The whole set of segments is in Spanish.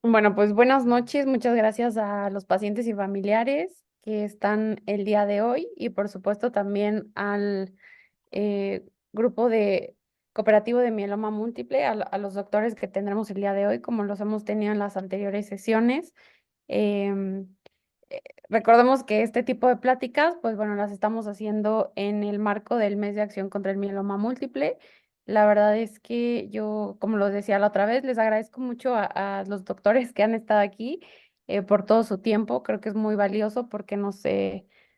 Bueno, pues buenas noches. Muchas gracias a los pacientes y familiares que están el día de hoy y por supuesto también al eh, grupo de cooperativo de mieloma múltiple, a los doctores que tendremos el día de hoy, como los hemos tenido en las anteriores sesiones. Em, Recordemos que este tipo de pláticas, pues bueno, las estamos haciendo en el marco del mes de acción contra el mieloma múltiple. La verdad es que yo, como lo decía la otra vez, les agradezco mucho a los doctores que han estado aquí por todo su tiempo. Creo que es muy valioso porque nos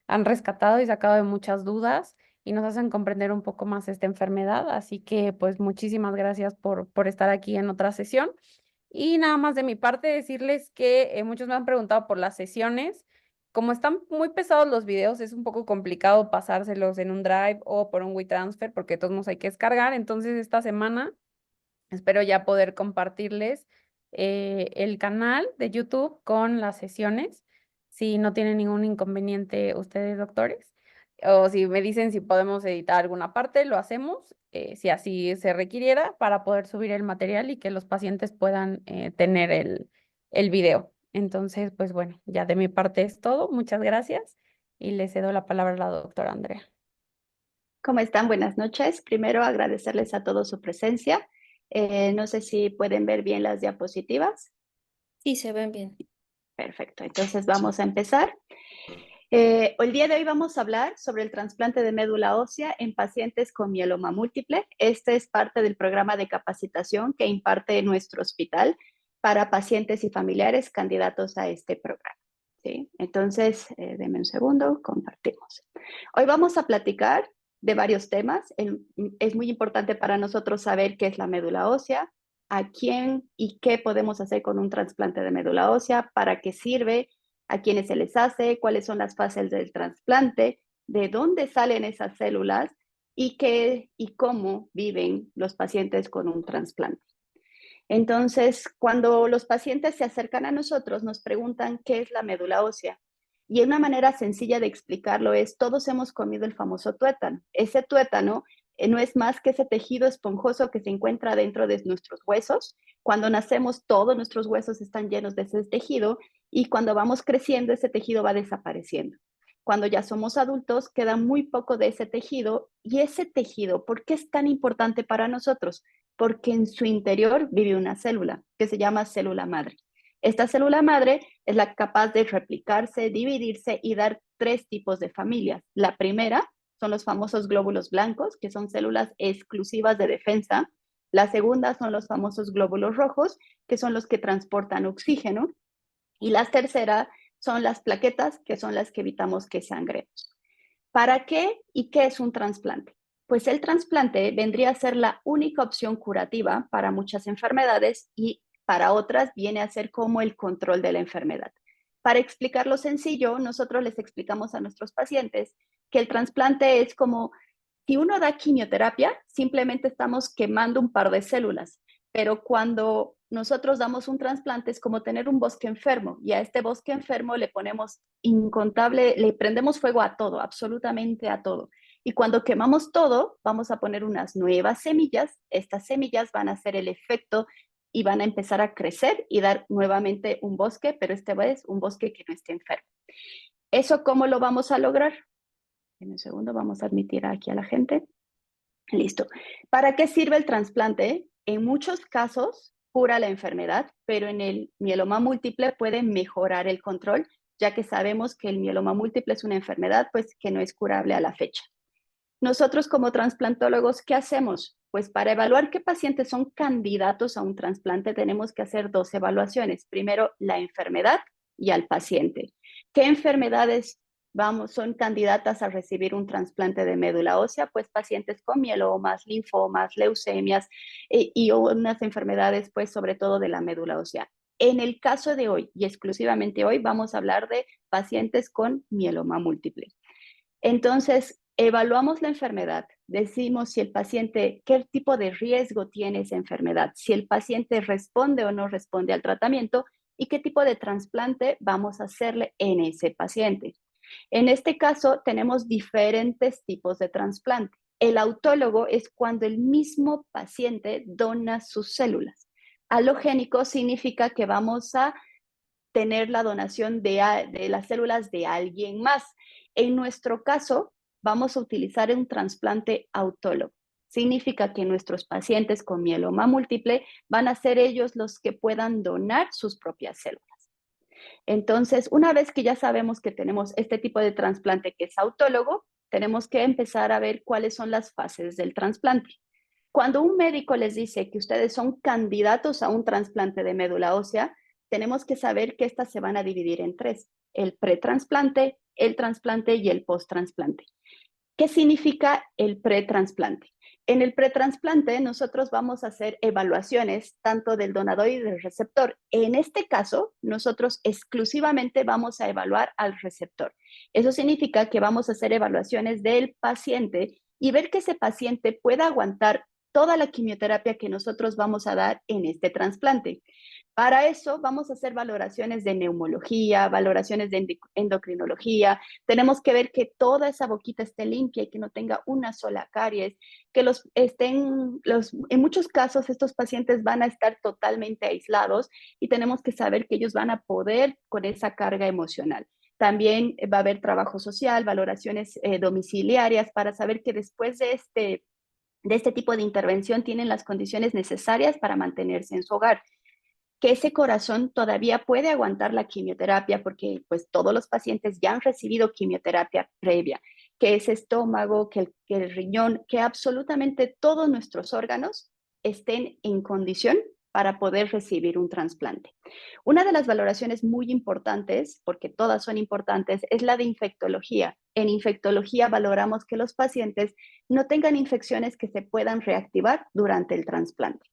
han rescatado y sacado de muchas dudas y nos hacen comprender un poco más esta enfermedad. Así que, pues, muchísimas gracias por estar aquí en otra sesión. Y nada más de mi parte decirles que muchos me han preguntado por las sesiones. Como están muy pesados los videos, es un poco complicado pasárselos en un Drive o por un WeTransfer porque todos nos hay que descargar. Entonces, esta semana espero ya poder compartirles el canal de YouTube con las sesiones, si no tienen ningún inconveniente ustedes, doctores. O si me dicen si podemos editar alguna parte, lo hacemos, si así se requiriera, para poder subir el material y que los pacientes puedan tener el video. Entonces, pues bueno, ya de mi parte es todo. Muchas gracias y le cedo la palabra a la doctora Andrea. ¿Cómo están? Buenas noches. Primero, agradecerles a todos su presencia. No sé si pueden ver bien las diapositivas. Sí, se ven bien. Perfecto. Entonces vamos a empezar. El día de hoy vamos a hablar sobre el trasplante de médula ósea en pacientes con mieloma múltiple. Este es parte del programa de capacitación que imparte nuestro hospital para pacientes y familiares candidatos a este programa. ¿Sí? Entonces, denme un segundo, compartimos. Hoy vamos a platicar de varios temas. Es muy importante para nosotros saber qué es la médula ósea, a quién y qué podemos hacer con un trasplante de médula ósea, para qué sirve, a quiénes se les hace, cuáles son las fases del trasplante, de dónde salen esas células y qué y cómo viven los pacientes con un trasplante. Entonces, cuando los pacientes se acercan a nosotros, nos preguntan qué es la médula ósea. Y una manera sencilla de explicarlo es, todos hemos comido el famoso tuétano. Ese tuétano no es más que ese tejido esponjoso que se encuentra dentro de nuestros huesos. Cuando nacemos, todos nuestros huesos están llenos de ese tejido y cuando vamos creciendo, ese tejido va desapareciendo. Cuando ya somos adultos, queda muy poco de ese tejido. Y ese tejido, ¿por qué es tan importante para nosotros? Porque en su interior vive una célula que se llama célula madre. Esta célula madre es la capaz de replicarse, dividirse y dar tres tipos de familias. La primera son los famosos glóbulos blancos, que son células exclusivas de defensa. La segunda son los famosos glóbulos rojos, que son los que transportan oxígeno. Y la tercera son las plaquetas, que son las que evitamos que sangremos. ¿Para qué y qué es un trasplante? Pues el trasplante vendría a ser la única opción curativa para muchas enfermedades y para otras viene a ser como el control de la enfermedad. Para explicarlo sencillo, nosotros les explicamos a nuestros pacientes que el trasplante es como si uno da quimioterapia, simplemente estamos quemando un par de células, pero cuando nosotros damos un trasplante es como tener un bosque enfermo y a este bosque enfermo le ponemos incontable, le prendemos fuego a todo, absolutamente a todo. Y cuando quemamos todo, vamos a poner unas nuevas semillas. Estas semillas van a hacer el efecto y van a empezar a crecer y dar nuevamente un bosque, pero esta vez un bosque que no esté enfermo. ¿Eso cómo lo vamos a lograr? En un segundo vamos a admitir aquí a la gente. Listo. ¿Para qué sirve el trasplante? En muchos casos cura la enfermedad, pero en el mieloma múltiple puede mejorar el control, ya que sabemos que el mieloma múltiple es una enfermedad pues que no es curable a la fecha. Nosotros como transplantólogos, ¿qué hacemos? Pues para evaluar qué pacientes son candidatos a un trasplante tenemos que hacer dos evaluaciones. Primero, la enfermedad y al paciente. ¿Qué enfermedades son candidatas a recibir un trasplante de médula ósea? Pues pacientes con mielomas, linfomas, leucemias y unas enfermedades pues sobre todo de la médula ósea. En el caso de hoy y exclusivamente hoy vamos a hablar de pacientes con mieloma múltiple. Entonces, evaluamos la enfermedad, decimos si el paciente, qué tipo de riesgo tiene esa enfermedad, si el paciente responde o no responde al tratamiento y qué tipo de trasplante vamos a hacerle en ese paciente. En este caso, tenemos diferentes tipos de trasplante. El autólogo es cuando el mismo paciente dona sus células. Alogénico significa que vamos a tener la donación de las células de alguien más. En nuestro caso, vamos a utilizar un trasplante autólogo. Significa que nuestros pacientes con mieloma múltiple van a ser ellos los que puedan donar sus propias células. Entonces, una vez que ya sabemos que tenemos este tipo de trasplante que es autólogo, tenemos que empezar a ver cuáles son las fases del trasplante. Cuando un médico les dice que ustedes son candidatos a un trasplante de médula ósea, tenemos que saber que estas se van a dividir en tres: el pretrasplante, el trasplante y el posttrasplante. ¿Qué significa el pretrasplante? En el pretrasplante nosotros vamos a hacer evaluaciones tanto del donador y del receptor. En este caso, nosotros exclusivamente vamos a evaluar al receptor. Eso significa que vamos a hacer evaluaciones del paciente y ver que ese paciente pueda aguantar toda la quimioterapia que nosotros vamos a dar en este trasplante. Para eso vamos a hacer valoraciones de neumología, valoraciones de endocrinología. Tenemos que ver que toda esa boquita esté limpia y que no tenga una sola caries, que en muchos casos estos pacientes van a estar totalmente aislados y tenemos que saber que ellos van a poder con esa carga emocional. También va a haber trabajo social, valoraciones domiciliarias para saber que después de este tipo de intervención tienen las condiciones necesarias para mantenerse en su hogar, que ese corazón todavía puede aguantar la quimioterapia, porque pues todos los pacientes ya han recibido quimioterapia previa, que ese estómago, que el riñón, que absolutamente todos nuestros órganos estén en condición para poder recibir un trasplante. Una de las valoraciones muy importantes, porque todas son importantes, es la de infectología. En infectología valoramos que los pacientes no tengan infecciones que se puedan reactivar durante el trasplante.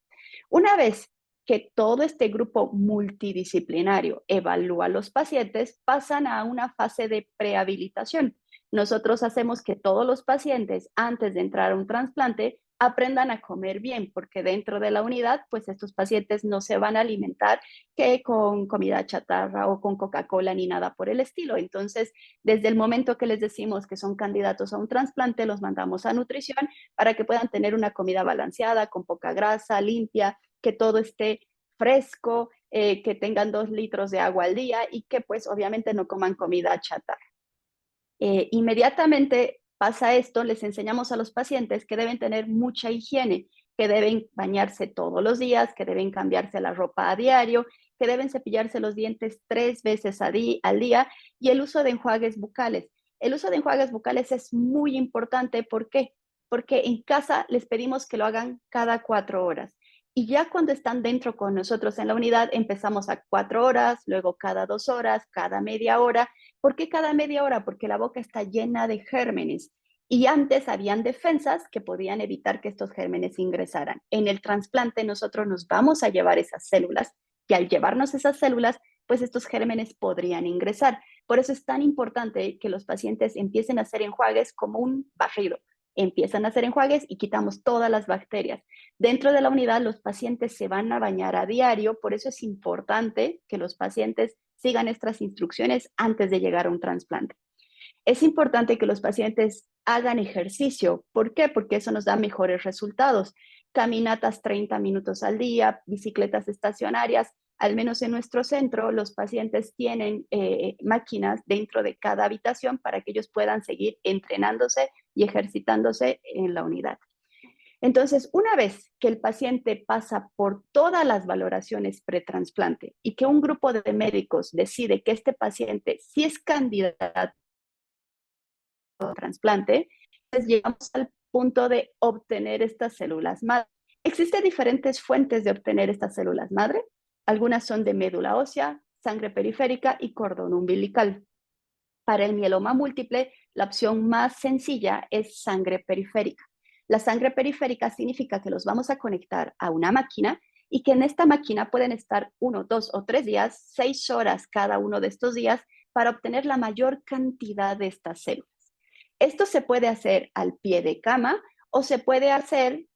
Una vez que todo este grupo multidisciplinario evalúa a los pacientes, pasan a una fase de prehabilitación. Nosotros hacemos que todos los pacientes, antes de entrar a un trasplante, aprendan a comer bien, porque dentro de la unidad, pues estos pacientes no se van a alimentar que con comida chatarra o con Coca-Cola ni nada por el estilo. Entonces, desde el momento que les decimos que son candidatos a un trasplante, los mandamos a nutrición para que puedan tener una comida balanceada, con poca grasa, limpia, que todo esté fresco, que tengan 2 litros de agua al día y que pues obviamente no coman comida chatarra. Inmediatamente pasa esto, les enseñamos a los pacientes que deben tener mucha higiene, que deben bañarse todos los días, que deben cambiarse la ropa a diario, que deben cepillarse los dientes 3 veces al día, y el uso de enjuagues bucales. El uso de enjuagues bucales es muy importante. ¿Por qué? Porque en casa les pedimos que lo hagan cada 4 horas. Y ya cuando están dentro con nosotros en la unidad, empezamos a 4 horas, luego cada 2 horas, cada media hora. ¿Por qué cada media hora? Porque la boca está llena de gérmenes y antes habían defensas que podían evitar que estos gérmenes ingresaran. En el trasplante nosotros nos vamos a llevar esas células y al llevarnos esas células, pues estos gérmenes podrían ingresar. Por eso es tan importante que los pacientes empiecen a hacer enjuagues como un barrido. Empiezan a hacer enjuagues y quitamos todas las bacterias. Dentro de la unidad, los pacientes se van a bañar a diario, por eso es importante que los pacientes sigan estas instrucciones antes de llegar a un trasplante. Es importante que los pacientes hagan ejercicio. ¿Por qué? Porque eso nos da mejores resultados. Caminatas 30 minutos al día, bicicletas estacionarias. Al menos en nuestro centro, los pacientes tienen máquinas dentro de cada habitación para que ellos puedan seguir entrenándose y ejercitándose en la unidad. Entonces, una vez que el paciente pasa por todas las valoraciones pretrasplante y que un grupo de médicos decide que este paciente sí es candidato a trasplante, pues llegamos al punto de obtener estas células madre. Existen diferentes fuentes de obtener estas células madre. Algunas son de médula ósea, sangre periférica y cordón umbilical. Para el mieloma múltiple, la opción más sencilla es sangre periférica. La sangre periférica significa que los vamos a conectar a una máquina y que en esta máquina pueden estar 1, 2 o 3 días, 6 horas cada uno de estos días para obtener la mayor cantidad de estas células. Esto se puede hacer al pie de cama o se puede hacer,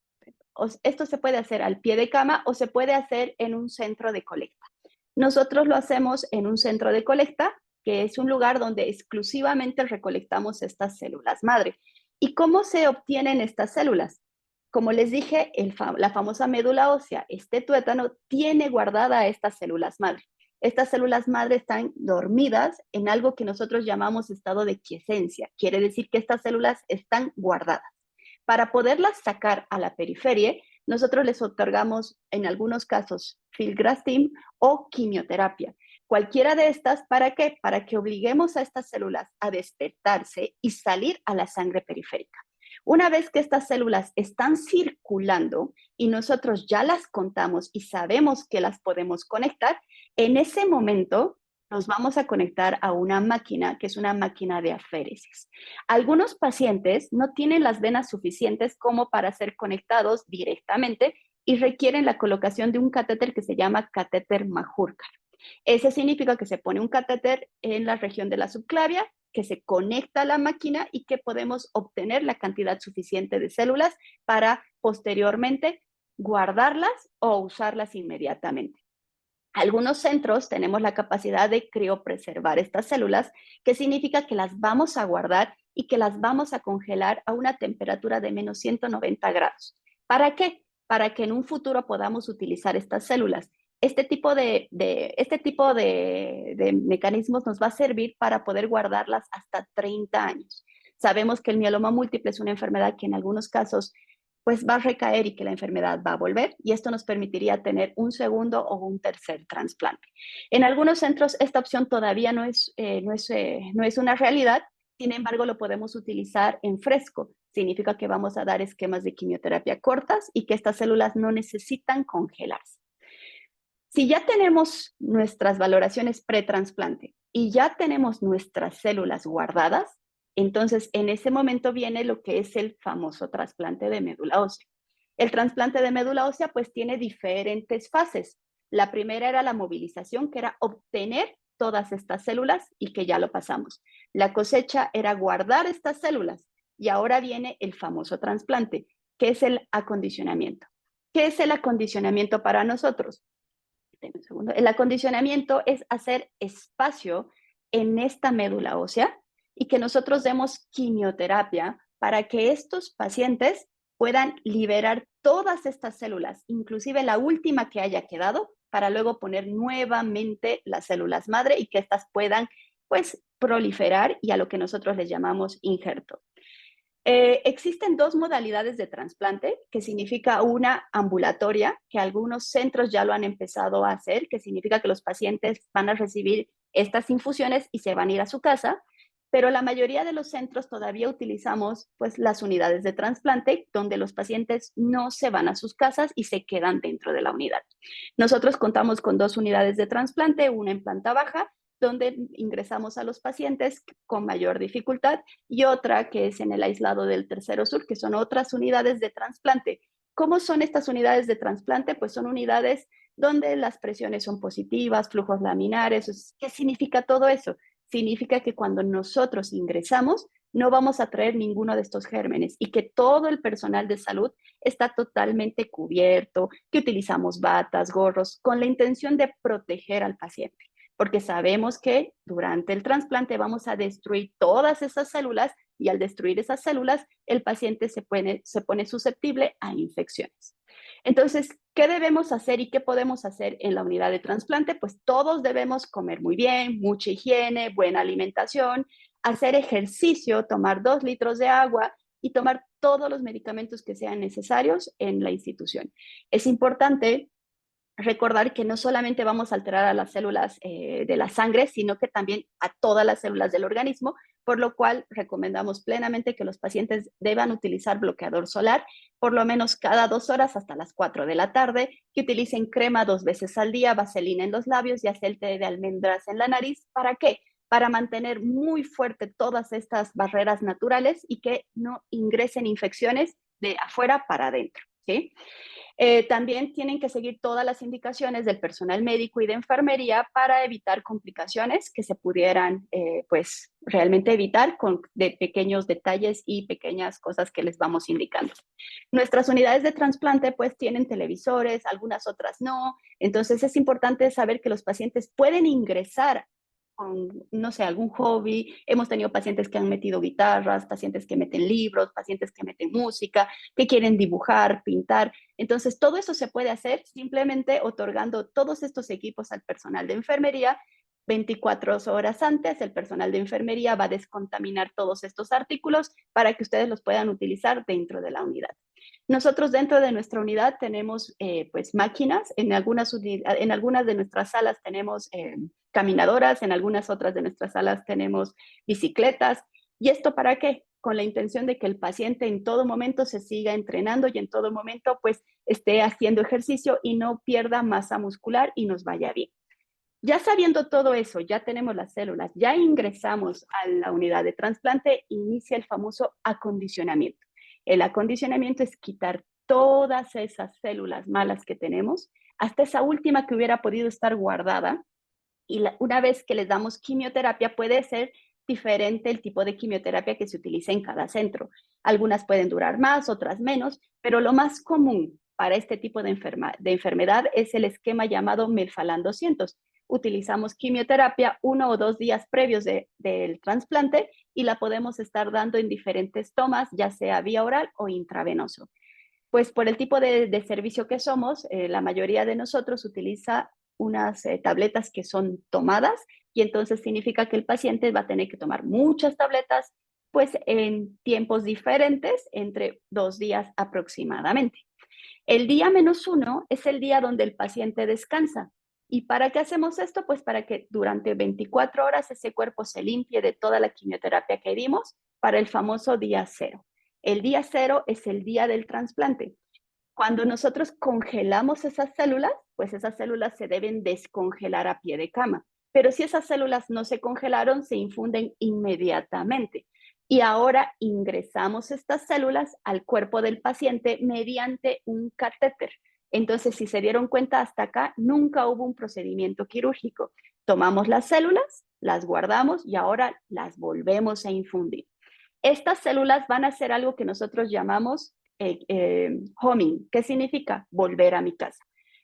esto se puede hacer al pie de cama o se puede hacer en un centro de colecta. Nosotros lo hacemos en un centro de colecta, que es un lugar donde exclusivamente recolectamos estas células madre. ¿Y cómo se obtienen estas células? como les dije, la famosa médula ósea, este tuétano, tiene guardada estas células madre. Estas células madre están dormidas en algo que nosotros llamamos estado de quiescencia. Quiere decir que estas células están guardadas. Para poderlas sacar a la periferia, nosotros les otorgamos, en algunos casos, filgrastim o quimioterapia. Cualquiera de estas, ¿para qué? Para que obliguemos a estas células a despertarse y salir a la sangre periférica. Una vez que estas células están circulando y nosotros ya las contamos y sabemos que las podemos conectar, en ese momento nos vamos a conectar a una máquina que es una máquina de aféresis. Algunos pacientes no tienen las venas suficientes como para ser conectados directamente y requieren la colocación de un catéter que se llama catéter Majorca. Ese significa que se pone un catéter en la región de la subclavia, que se conecta a la máquina y que podemos obtener la cantidad suficiente de células para posteriormente guardarlas o usarlas inmediatamente. Algunos centros tenemos la capacidad de criopreservar estas células, que significa que las vamos a guardar y que las vamos a congelar a una temperatura de menos 190 grados. ¿Para qué? Para que en un futuro podamos utilizar estas células. Este tipo de mecanismos nos va a servir para poder guardarlas hasta 30 años. Sabemos que el mieloma múltiple es una enfermedad que en algunos casos pues va a recaer y que la enfermedad va a volver, y esto nos permitiría tener un segundo o un tercer trasplante. En algunos centros esta opción todavía no es una realidad, sin embargo lo podemos utilizar en fresco. Significa que vamos a dar esquemas de quimioterapia cortas y que estas células no necesitan congelarse. Si ya tenemos nuestras valoraciones pretransplante y ya tenemos nuestras células guardadas, entonces en ese momento viene lo que es el famoso trasplante de médula ósea. El trasplante de médula ósea pues tiene diferentes fases. La primera era la movilización, que era obtener todas estas células y que ya lo pasamos. La cosecha era guardar estas células y ahora viene el famoso trasplante, que es el acondicionamiento. ¿Qué es el acondicionamiento para nosotros? Un segundo. El acondicionamiento es hacer espacio en esta médula ósea y que nosotros demos quimioterapia para que estos pacientes puedan liberar todas estas células, inclusive la última que haya quedado, para luego poner nuevamente las células madre y que éstas puedan, pues, proliferar y a lo que nosotros les llamamos injerto. Existen dos modalidades de trasplante, que significa una ambulatoria, que algunos centros ya lo han empezado a hacer, que significa que los pacientes van a recibir estas infusiones y se van a ir a su casa, pero la mayoría de los centros todavía utilizamos pues las unidades de trasplante, donde los pacientes no se van a sus casas y se quedan dentro de la unidad. Nosotros contamos con dos unidades de trasplante, una en planta baja, donde ingresamos a los pacientes con mayor dificultad, y otra que es en el aislado del tercero sur, que son otras unidades de trasplante. ¿Cómo son estas unidades de trasplante? Pues son unidades donde las presiones son positivas, flujos laminares. ¿Qué significa todo eso? Significa que cuando nosotros ingresamos, no vamos a traer ninguno de estos gérmenes y que todo el personal de salud está totalmente cubierto, que utilizamos batas, gorros, con la intención de proteger al paciente, porque sabemos que durante el trasplante vamos a destruir todas esas células y al destruir esas células, el paciente se pone susceptible a infecciones. Entonces, ¿qué debemos hacer y qué podemos hacer en la unidad de trasplante? Pues todos debemos comer muy bien, mucha higiene, buena alimentación, hacer ejercicio, tomar 2 litros de agua y tomar todos los medicamentos que sean necesarios en la institución. Es importante recordar que no solamente vamos a alterar a las células de la sangre, sino que también a todas las células del organismo, por lo cual recomendamos plenamente que los pacientes deban utilizar bloqueador solar por lo menos cada 2 horas hasta las 4 de la tarde, que utilicen crema 2 veces al día, vaselina en los labios y aceite de almendras en la nariz. ¿Para qué? Para mantener muy fuerte todas estas barreras naturales y que no ingresen infecciones de afuera para adentro, ¿sí? También tienen que seguir todas las indicaciones del personal médico y de enfermería para evitar complicaciones que se pudieran, pues, realmente evitar de pequeños detalles y pequeñas cosas que les vamos indicando. Nuestras unidades de trasplante, pues, tienen televisores, algunas otras no. Entonces, es importante saber que los pacientes pueden ingresar no sé, algún hobby. Hemos tenido pacientes que han metido guitarras, pacientes que meten libros, pacientes que meten música, que quieren dibujar, pintar. Entonces, todo eso se puede hacer simplemente otorgando todos estos equipos al personal de enfermería. 24 horas antes, el personal de enfermería va a descontaminar todos estos artículos para que ustedes los puedan utilizar dentro de la unidad. Nosotros dentro de nuestra unidad tenemos pues máquinas, en algunas de nuestras salas tenemos caminadoras, en algunas otras de nuestras salas tenemos bicicletas. ¿Y esto para qué? Con la intención de que el paciente en todo momento se siga entrenando y en todo momento pues esté haciendo ejercicio y no pierda masa muscular y nos vaya bien. Ya sabiendo todo eso, ya tenemos las células, ya ingresamos a la unidad de trasplante, inicia el famoso acondicionamiento. El acondicionamiento es quitar todas esas células malas que tenemos, hasta esa última que hubiera podido estar guardada, y una vez que les damos quimioterapia puede ser diferente el tipo de quimioterapia que se utiliza en cada centro. Algunas pueden durar más, otras menos, pero lo más común para este tipo de enfermedad es el esquema llamado Melphalan 200. Utilizamos quimioterapia 1 o 2 días previos del trasplante y la podemos estar dando en diferentes tomas, ya sea vía oral o intravenoso. Pues por el tipo de servicio que somos, la mayoría de nosotros utiliza unas tabletas que son tomadas y entonces significa que el paciente va a tener que tomar muchas tabletas pues en tiempos diferentes, entre 2 días aproximadamente. El día -1 es el día donde el paciente descansa. ¿Y para qué hacemos esto? Pues para que durante 24 horas ese cuerpo se limpie de toda la quimioterapia que dimos para el famoso día 0. El día 0 es el día del trasplante. Cuando nosotros congelamos esas células, pues esas células se deben descongelar a pie de cama. Pero si esas células no se congelaron, se infunden inmediatamente. Y ahora ingresamos estas células al cuerpo del paciente mediante un catéter. Entonces, si se dieron cuenta hasta acá, nunca hubo un procedimiento quirúrgico. Tomamos las células, las guardamos y ahora las volvemos a infundir. Estas células van a hacer algo que nosotros llamamos homing. ¿Qué significa? Volver a mi casa.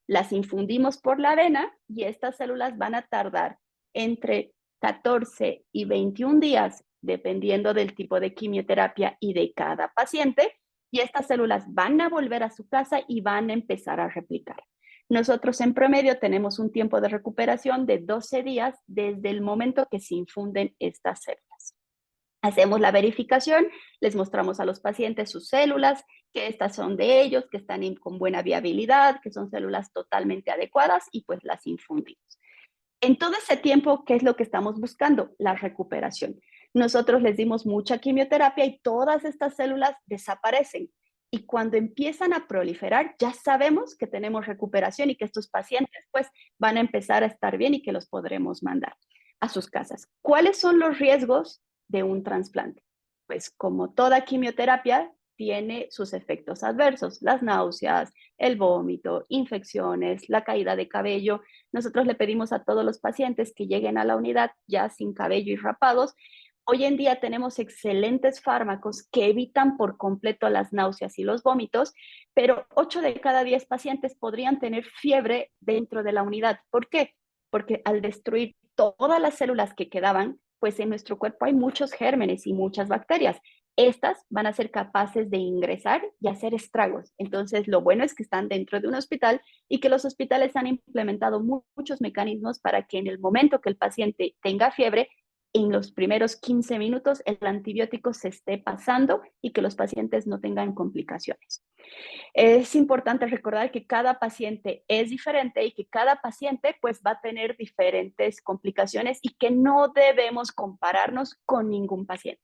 Las infundimos por la vena y estas células van a tardar entre 14 y 21 días, dependiendo del tipo de quimioterapia y de cada paciente, y estas células van a volver a su casa y van a empezar a replicar. Nosotros en promedio tenemos un tiempo de recuperación de 12 días desde el momento que se infunden estas células. Hacemos la verificación, les mostramos a los pacientes sus células, que estas son de ellos, que están con buena viabilidad, que son células totalmente adecuadas y pues las infundimos. En todo ese tiempo, ¿qué es lo que estamos buscando? La recuperación. Nosotros les dimos mucha quimioterapia y todas estas células desaparecen. Y cuando empiezan a proliferar, ya sabemos que tenemos recuperación y que estos pacientes pues van a empezar a estar bien y que los podremos mandar a sus casas. ¿Cuáles son los riesgos de un trasplante? Pues como toda quimioterapia, tiene sus efectos adversos, las náuseas, el vómito, infecciones, la caída de cabello. Nosotros le pedimos a todos los pacientes que lleguen a la unidad ya sin cabello y rapados. Hoy en día tenemos excelentes fármacos que evitan por completo las náuseas y los vómitos, pero 8 de cada 10 pacientes podrían tener fiebre dentro de la unidad. ¿Por qué? Porque al destruir todas las células que quedaban, pues en nuestro cuerpo hay muchos gérmenes y muchas bacterias. Estas van a ser capaces de ingresar y hacer estragos. Entonces, lo bueno es que están dentro de un hospital y que los hospitales han implementado muchos mecanismos para que en el momento que el paciente tenga fiebre, en los primeros 15 minutos el antibiótico se esté pasando y que los pacientes no tengan complicaciones. Es importante recordar que cada paciente es diferente y que cada paciente pues va a tener diferentes complicaciones y que no debemos compararnos con ningún paciente.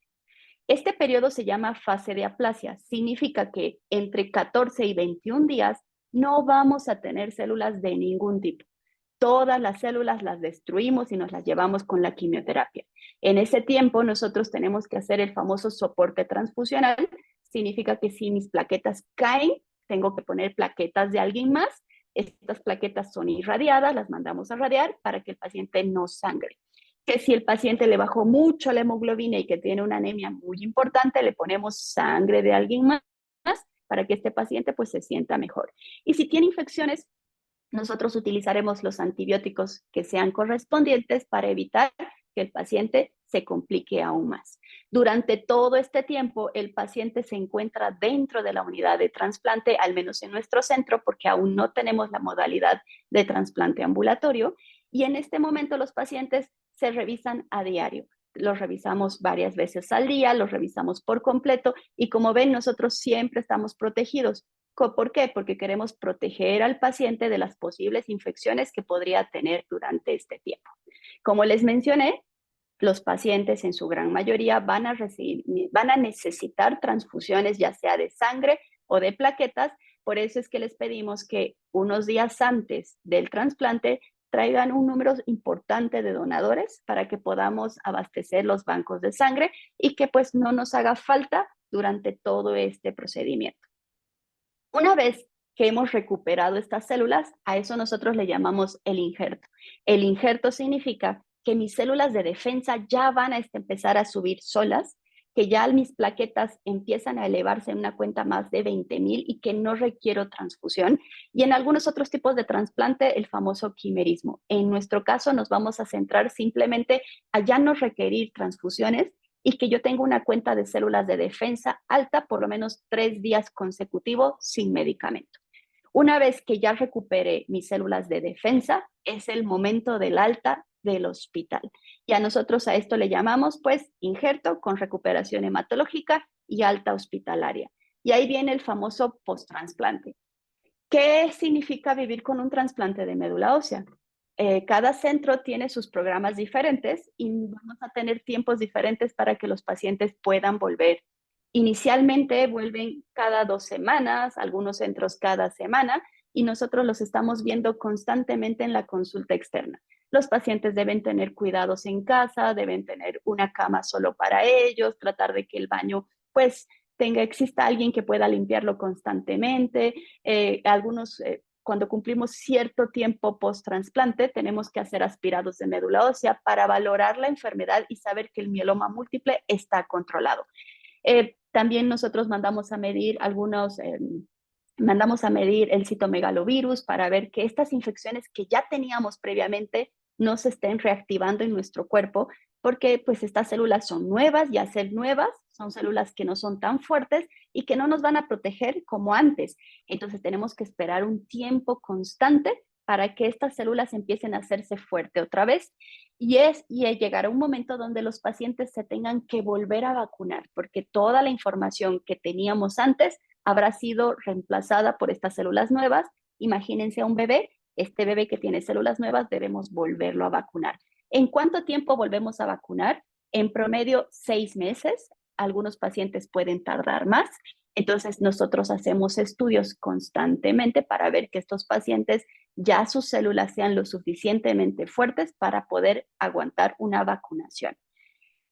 Este periodo se llama fase de aplasia. Significa que entre 14 y 21 días no vamos a tener células de ningún tipo. Todas las células las destruimos y nos las llevamos con la quimioterapia. En ese tiempo nosotros tenemos que hacer el famoso soporte transfusional. Significa que si mis plaquetas caen, tengo que poner plaquetas de alguien más. Estas plaquetas son irradiadas, las mandamos a radiar para que el paciente no sangre. Que si el paciente le bajó mucho la hemoglobina y que tiene una anemia muy importante, le ponemos sangre de alguien más para que este paciente pues se sienta mejor. Y si tiene infecciones, nosotros utilizaremos los antibióticos que sean correspondientes para evitar que el paciente se complique aún más. Durante todo este tiempo, el paciente se encuentra dentro de la unidad de trasplante, al menos en nuestro centro, porque aún no tenemos la modalidad de trasplante ambulatorio, y en este momento los pacientes se revisan a diario. Los revisamos varias veces al día, los revisamos por completo, y como ven, nosotros siempre estamos protegidos. ¿Por qué? Porque queremos proteger al paciente de las posibles infecciones que podría tener durante este tiempo. Como les mencioné, los pacientes en su gran mayoría van a necesitar transfusiones ya sea de sangre o de plaquetas. Por eso es que les pedimos que unos días antes del trasplante traigan un número importante de donadores para que podamos abastecer los bancos de sangre y que pues no nos haga falta durante todo este procedimiento. Una vez que hemos recuperado estas células, a eso nosotros le llamamos el injerto. El injerto significa que mis células de defensa ya van a empezar a subir solas, que ya mis plaquetas empiezan a elevarse en una cuenta más de 20,000 y que no requiero transfusión. Y en algunos otros tipos de trasplante, el famoso quimerismo. En nuestro caso, nos vamos a centrar simplemente a ya no requerir transfusiones y que yo tenga una cuenta de células de defensa alta por lo menos 3 días consecutivos sin medicamento. Una vez que ya recupere mis células de defensa, es el momento del alta del hospital. Y a nosotros a esto le llamamos pues injerto con recuperación hematológica y alta hospitalaria. Y ahí viene el famoso post-trasplante. ¿Qué significa vivir con un trasplante de médula ósea? Cada centro tiene sus programas diferentes y vamos a tener tiempos diferentes para que los pacientes puedan volver. Inicialmente vuelven cada 2 semanas, algunos centros cada semana, y nosotros los estamos viendo constantemente en la consulta externa. Los pacientes deben tener cuidados en casa, deben tener una cama solo para ellos, tratar de que el baño pues exista alguien que pueda limpiarlo constantemente. Cuando cumplimos cierto tiempo post-trasplante, tenemos que hacer aspirados de médula ósea para valorar la enfermedad y saber que el mieloma múltiple está controlado. También nosotros mandamos a medir el citomegalovirus para ver que estas infecciones que ya teníamos previamente no se estén reactivando en nuestro cuerpo, porque pues estas células son nuevas y al ser nuevas son células que no son tan fuertes y que no nos van a proteger como antes. Entonces tenemos que esperar un tiempo constante para que estas células empiecen a hacerse fuerte otra vez y llegará un momento donde los pacientes se tengan que volver a vacunar porque toda la información que teníamos antes habrá sido reemplazada por estas células nuevas. Imagínense a un bebé, este bebé que tiene células nuevas debemos volverlo a vacunar. ¿En cuánto tiempo volvemos a vacunar? En promedio 6 meses. Algunos pacientes pueden tardar más. Entonces nosotros hacemos estudios constantemente para ver que estos pacientes ya sus células sean lo suficientemente fuertes para poder aguantar una vacunación.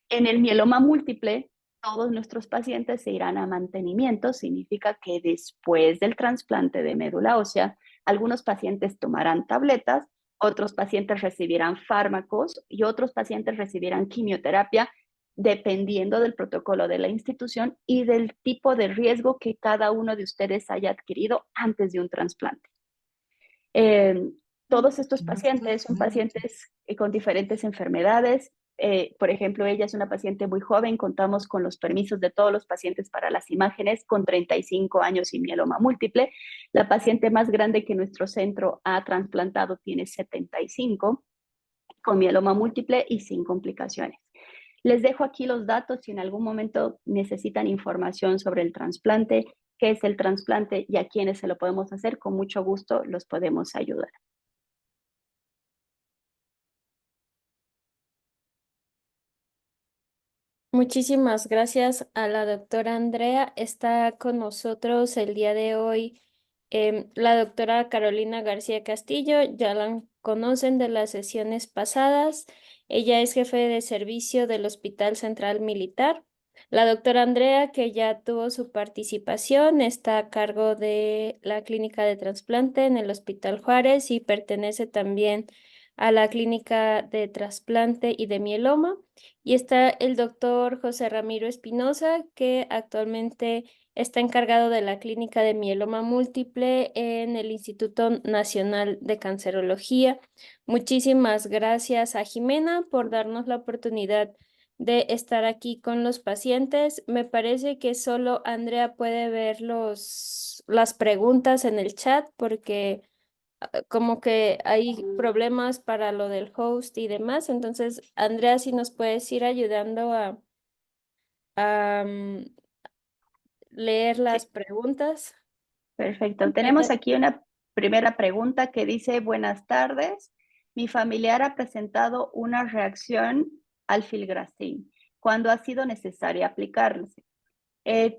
En el mieloma múltiple, todos nuestros pacientes se irán a mantenimiento. Significa que después del trasplante de médula ósea, algunos pacientes tomarán tabletas, otros pacientes recibirán fármacos y otros pacientes recibirán quimioterapia, dependiendo del protocolo de la institución y del tipo de riesgo que cada uno de ustedes haya adquirido antes de un trasplante. Todos estos pacientes son pacientes con diferentes enfermedades. Por ejemplo, ella es una paciente muy joven, contamos con los permisos de todos los pacientes para las imágenes, con 35 años y mieloma múltiple. La paciente más grande que nuestro centro ha trasplantado tiene 75, con mieloma múltiple y sin complicaciones. Les dejo aquí los datos si en algún momento necesitan información sobre el trasplante, qué es el trasplante y a quienes se lo podemos hacer, con mucho gusto los podemos ayudar. Muchísimas gracias a la doctora Andrea. Está con nosotros el día de hoy la doctora Carolina García Castillo. Ya la conocen de las sesiones pasadas. Ella es jefe de servicio del Hospital Central Militar. La doctora Andrea, que ya tuvo su participación, está a cargo de la clínica de trasplante en el Hospital Juárez y pertenece también a la clínica de trasplante y de mieloma. Y está el doctor José Ramiro Espinosa, que actualmente está encargado de la clínica de mieloma múltiple en el Instituto Nacional de Cancerología. Muchísimas gracias a Jimena por darnos la oportunidad de estar aquí con los pacientes. Me parece que solo Andrea puede ver las preguntas en el chat porque como que hay problemas para lo del host y demás. Entonces, Andrea, si nos puedes ir ayudando a leer las Sí, preguntas. perfecto. Tenemos aquí una primera pregunta que dice, buenas tardes. Mi familiar ha presentado una reacción al filgrastim. ¿Cuándo ha sido necesario aplicarse?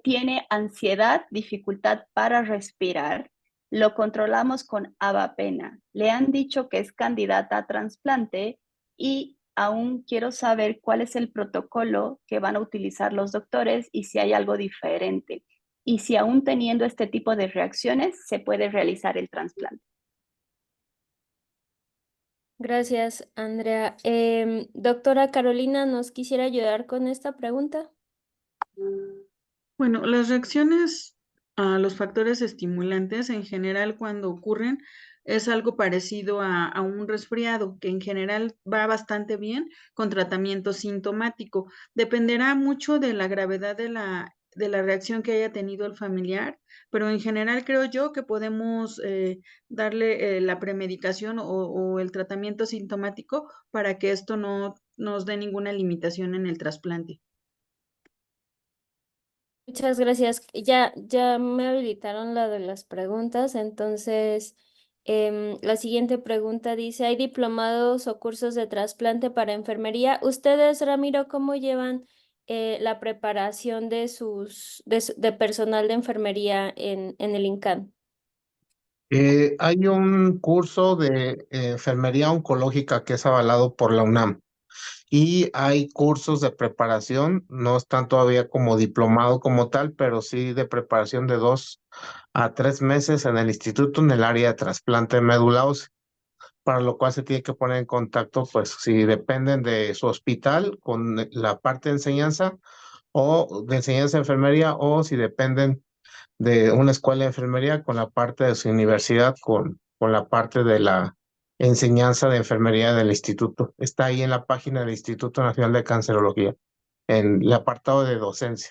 Tiene ansiedad, dificultad para respirar. Lo controlamos con avapena. Le han dicho que es candidata a trasplante y aún quiero saber cuál es el protocolo que van a utilizar los doctores y si hay algo diferente. Y si aún teniendo este tipo de reacciones se puede realizar el trasplante. Gracias, Andrea. Doctora Carolina, ¿nos quisiera ayudar con esta pregunta? Bueno, las reacciones a los factores estimulantes en general cuando ocurren es algo parecido a un resfriado, que en general va bastante bien con tratamiento sintomático. Dependerá mucho de la gravedad de la reacción que haya tenido el familiar, pero en general creo yo que podemos darle la premedicación o el tratamiento sintomático para que esto no nos dé ninguna limitación en el trasplante. Muchas gracias. Ya me habilitaron la de las preguntas, entonces la siguiente pregunta dice, ¿hay diplomados o cursos de trasplante para enfermería? Ustedes, Ramiro, ¿cómo llevan la preparación de de personal de enfermería en el INCAN? Hay un curso de enfermería oncológica que es avalado por la UNAM y hay cursos de preparación, no están todavía como diplomado como tal, pero sí de preparación de 2 a 3 meses en el instituto en el área de trasplante de médula ósea, para lo cual se tiene que poner en contacto, pues si dependen de su hospital con la parte de enseñanza o de enseñanza de enfermería o si dependen de una escuela de enfermería con la parte de su universidad, con la parte de la enseñanza de enfermería del instituto. Está ahí en la página del Instituto Nacional de Cancerología, en el apartado de docencia.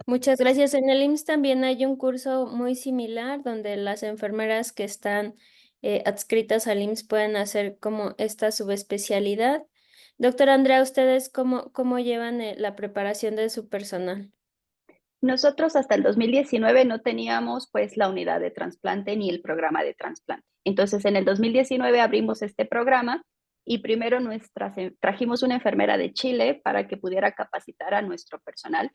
Muchas gracias. En el IMSS también hay un curso muy similar donde las enfermeras que están adscritas al IMSS pueden hacer como esta subespecialidad. Doctora Andrea, ¿ustedes cómo llevan la preparación de su personal? Nosotros hasta el 2019 no teníamos pues la unidad de trasplante ni el programa de trasplante. Entonces en el 2019 abrimos este programa y primero trajimos una enfermera de Chile para que pudiera capacitar a nuestro personal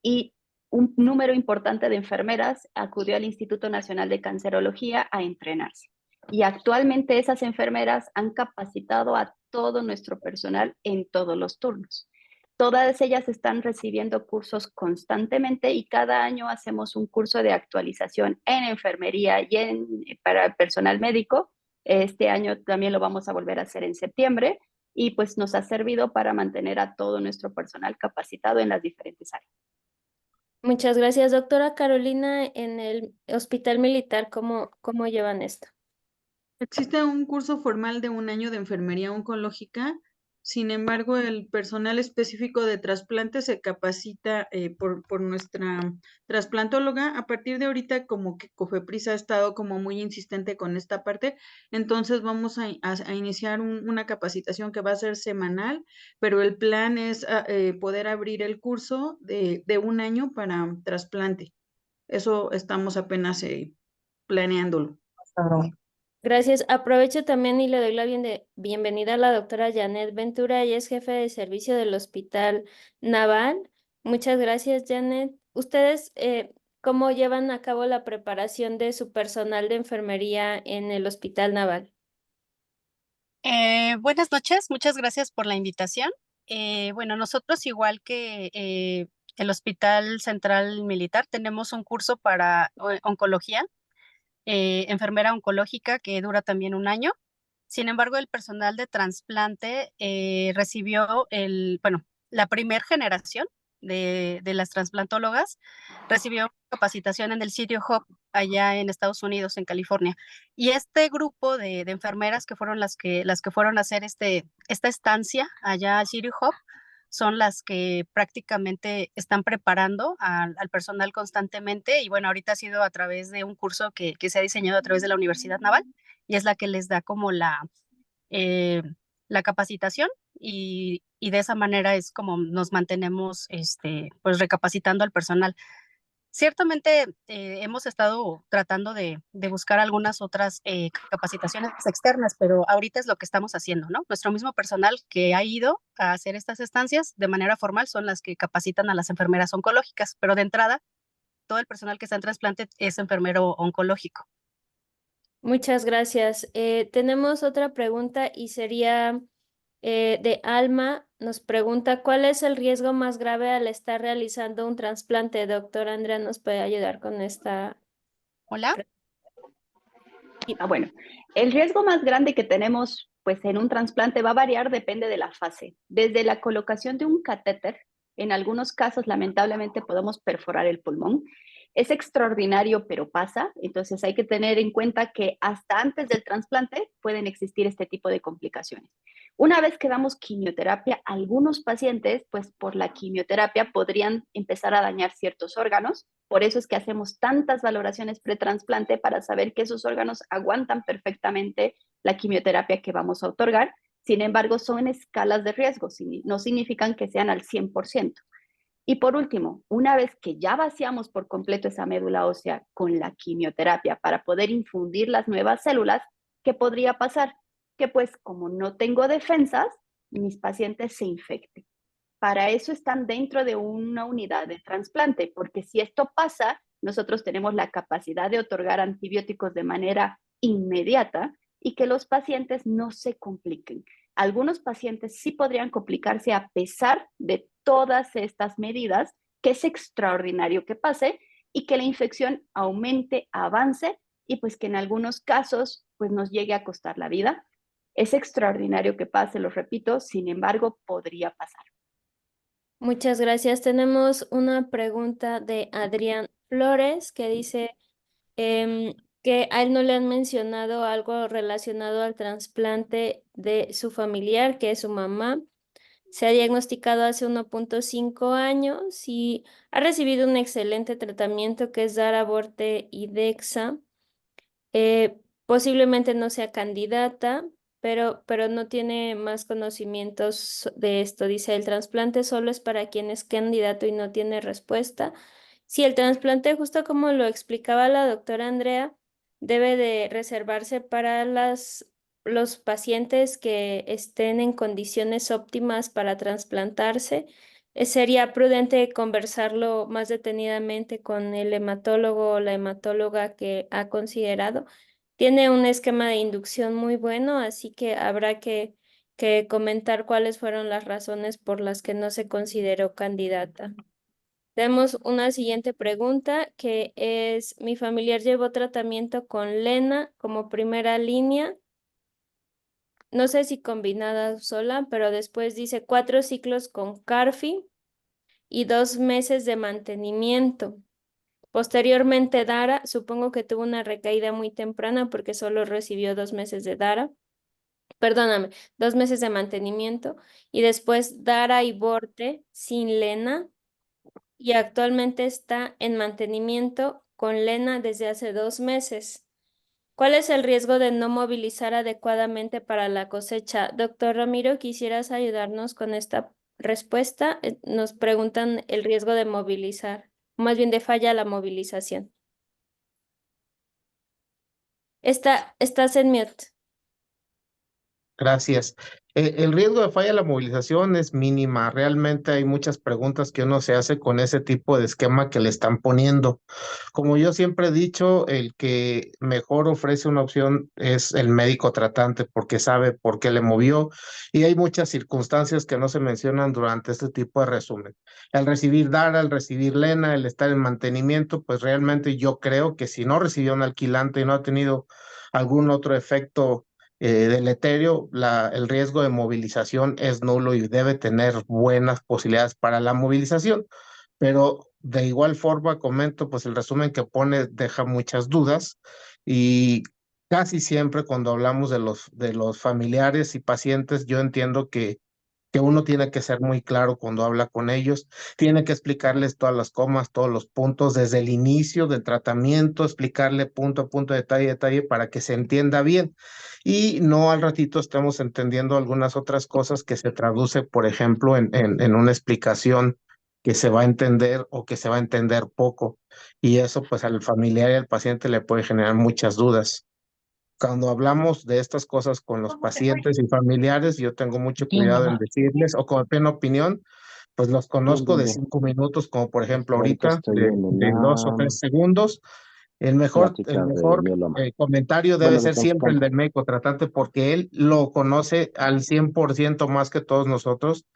y un número importante de enfermeras acudió al Instituto Nacional de Cancerología a entrenarse. Y actualmente esas enfermeras han capacitado a todo nuestro personal en todos los turnos. Todas ellas están recibiendo cursos constantemente y cada año hacemos un curso de actualización en enfermería y para personal médico. Este año también lo vamos a volver a hacer en septiembre y pues nos ha servido para mantener a todo nuestro personal capacitado en las diferentes áreas. Muchas gracias, doctora Carolina. En el Hospital Militar, ¿cómo llevan esto? Existe un curso formal de 1 año de enfermería oncológica, sin embargo, el personal específico de trasplante se capacita por nuestra trasplantóloga. A partir de ahorita, como que COFEPRIS ha estado como muy insistente con esta parte, entonces vamos a iniciar una capacitación que va a ser semanal, pero el plan es poder abrir el curso de 1 año para trasplante. Eso estamos apenas planeándolo. Gracias. Aprovecho también y le doy la bienvenida a la doctora Janet Ventura. Ella es jefe de servicio del Hospital Naval. Muchas gracias, Janet. ¿Ustedes cómo llevan a cabo la preparación de su personal de enfermería en el Hospital Naval? Buenas noches, muchas gracias por la invitación. Bueno, nosotros igual que el Hospital Central Militar tenemos un curso para oncología, enfermera oncológica que dura también 1 año. Sin embargo, el personal de trasplante recibió la primer generación de las trasplantólogas, recibió capacitación en el City Hub allá en Estados Unidos, en California. Y este grupo de enfermeras que fueron las que fueron a hacer esta estancia allá al City Hub, son las que prácticamente están preparando al personal constantemente. Y bueno, ahorita ha sido a través de un curso que se ha diseñado a través de la Universidad Naval, y es la que les da como eh, la capacitación, y de esa manera es como nos mantenemos pues recapacitando al personal. Ciertamente hemos estado tratando de buscar algunas otras capacitaciones externas, pero ahorita es lo que estamos haciendo, ¿no? Nuestro mismo personal que ha ido a hacer estas estancias de manera formal son las que capacitan a las enfermeras oncológicas, pero de entrada todo el personal que está en trasplante es enfermero oncológico. Muchas gracias. Tenemos otra pregunta y sería de Alma. Nos pregunta, ¿cuál es el riesgo más grave al estar realizando un trasplante? Doctor Andrea, ¿nos puede ayudar con esta? Hola. Bueno, el riesgo más grande que tenemos pues en un trasplante va a variar, depende de la fase. Desde la colocación de un catéter, en algunos casos lamentablemente podemos perforar el pulmón. Es extraordinario, pero pasa. Entonces hay que tener en cuenta que hasta antes del trasplante pueden existir este tipo de complicaciones. Una vez que damos quimioterapia, algunos pacientes, pues por la quimioterapia podrían empezar a dañar ciertos órganos. Por eso es que hacemos tantas valoraciones pretrasplante para saber que esos órganos aguantan perfectamente la quimioterapia que vamos a otorgar. Sin embargo, son escalas de riesgo, no significan que sean al 100%. Y por último, una vez que ya vaciamos por completo esa médula ósea con la quimioterapia para poder infundir las nuevas células, ¿qué podría pasar? Que pues como no tengo defensas, mis pacientes se infecten. Para eso están dentro de una unidad de trasplante, porque si esto pasa, nosotros tenemos la capacidad de otorgar antibióticos de manera inmediata y que los pacientes no se compliquen. Algunos pacientes sí podrían complicarse a pesar de todas estas medidas, que es extraordinario que pase y que la infección aumente, avance y pues que en algunos casos pues nos llegue a costar la vida. Es extraordinario que pase, lo repito, sin embargo, podría pasar. Muchas gracias. Tenemos una pregunta de Adrián Flores que dice que a él no le han mencionado algo relacionado al trasplante de su familiar, que es su mamá. Se ha diagnosticado hace 1.5 años y ha recibido un excelente tratamiento que es Dara-Vorte y Dexa. Posiblemente no sea candidata, pero no tiene más conocimientos de esto. Dice, el trasplante solo es para quien es candidato y no tiene respuesta. Sí, el trasplante, justo como lo explicaba la doctora Andrea, debe de reservarse para los pacientes que estén en condiciones óptimas para trasplantarse. Sería prudente conversarlo más detenidamente con el hematólogo o la hematóloga que ha considerado. Tiene un esquema de inducción muy bueno, así que habrá que comentar cuáles fueron las razones por las que no se consideró candidata. Tenemos una siguiente pregunta que es, mi familiar llevó tratamiento con Lena como primera línea. No sé si combinada sola, pero después dice 4 ciclos con Carfi y 2 meses de mantenimiento. Posteriormente Dara, supongo que tuvo una recaída muy temprana porque solo recibió 2 meses de Dara. Perdóname, 2 meses de mantenimiento. Y después Dara y Vorte sin Lena. Y actualmente está en mantenimiento con Lena desde hace 2 meses. ¿Cuál es el riesgo de no movilizar adecuadamente para la cosecha? Doctor Ramiro, ¿quisieras ayudarnos con esta respuesta? Nos preguntan el riesgo de movilizar, más bien de falla la movilización. Estás en mute. Gracias. El riesgo de falla de la movilización es mínima. Realmente hay muchas preguntas que uno se hace con ese tipo de esquema que le están poniendo. Como yo siempre he dicho, el que mejor ofrece una opción es el médico tratante porque sabe por qué le movió y hay muchas circunstancias que no se mencionan durante este tipo de resumen. El recibir Dara, el recibir Lena, el estar en mantenimiento, pues realmente yo creo que si no recibió un alquilante y no ha tenido algún otro efecto deleterio, el riesgo de movilización es nulo y debe tener buenas posibilidades para la movilización. Pero de igual forma, comento, pues el resumen que pone deja muchas dudas y casi siempre cuando hablamos de los familiares y pacientes, yo entiendo que uno tiene que ser muy claro cuando habla con ellos, tiene que explicarles todas las comas, todos los puntos desde el inicio del tratamiento, explicarle punto a punto, detalle a detalle para que se entienda bien y no al ratito estemos entendiendo algunas otras cosas que se traduce, por ejemplo, en una explicación que se va a entender o que se va a entender poco y eso pues al familiar y al paciente le puede generar muchas dudas. Cuando hablamos de estas cosas con los pacientes y familiares, yo tengo mucho cuidado en decirles, o como piden opinión, pues los conozco de 5 minutos, como por ejemplo Ahorita ahorita, estoy en de una 2 o 3 segundos. El plática de mejor mieloma. comentario debe Bueno, de ser siempre el trasplante. del médico tratante, porque él lo conoce al 100% más que todos nosotros